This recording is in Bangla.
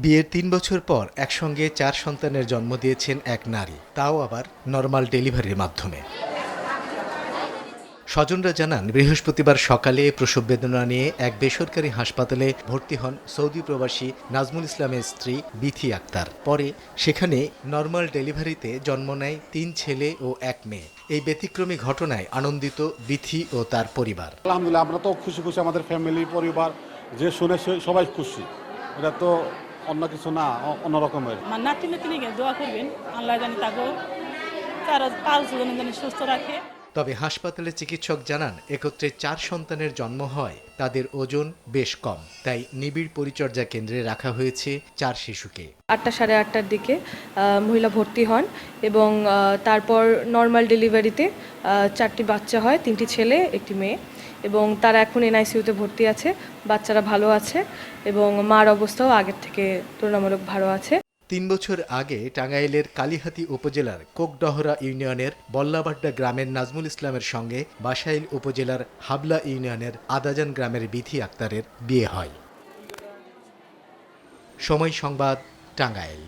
বিয়ের ৩ বছর পর একসঙ্গে ৪ সন্তানের জন্ম দিয়েছেন এক নারী, তাও আবার নরমাল ডেলিভারির মাধ্যমে। স্বজনরা জানান, বৃহস্পতিবার সকালে প্রসব বেদনা নিয়ে এক বেসরকারি হাসপাতালে ভর্তি হন সৌদি প্রবাসী নাজমুল ইসলামের স্ত্রী বিথি আক্তার। পরে সেখানে নরমাল ডেলিভারিতে জন্ম নেয় ৩ ছেলে ও ১ মেয়ে। এই ব্যতিক্রমী ঘটনায় আনন্দিত বিথি ও তার পরিবার। আলহামদুলিল্লাহ, আমরা তো খুশি, আমাদের ফ্যামিলি পরিবার যে শুনে সবাই খুশি। এটা তো অন্য কিছু না, অন্য রকমের। নাতি নাতনিকে দোয়া করবেন, আল্লাহ জানি তাকে তারা 5 জন জানি সুস্থ রাখে। তবে হাসপাতালে চিকিৎসক জানান, একত্রে ৪ সন্তানের জন্ম হয় তাদের ওজন বেশ কম, তাই নিবিড় পরিচর্যা কেন্দ্রে রাখা হয়েছে ৪ শিশুকে। 8টা সাড়ে 8টার দিকে মহিলা ভর্তি হন এবং তারপর নর্মাল ডেলিভারিতে 4টি বাচ্চা হয়, 3টি ছেলে 1টি মেয়ে, এবং তারা এখন এনআইসিইউতে ভর্তি আছে। বাচ্চারা ভালো আছে এবং মার অবস্থাও আগের থেকে তুলনামূলক ভালো আছে। ৩ বছর আগে টাঙ্গাইলের কালিহাতী উপজেলার কোকডহরা ইউনিয়নের বল্লাবাড্ডা গ্রামের নাজমুল ইসলামের সঙ্গে বাসাইল উপজেলার হাবলা ইউনিয়নের আদাজান গ্রামের বিথি আক্তারের বিয়ে হয়। সময় সংবাদ, টাঙ্গাইল।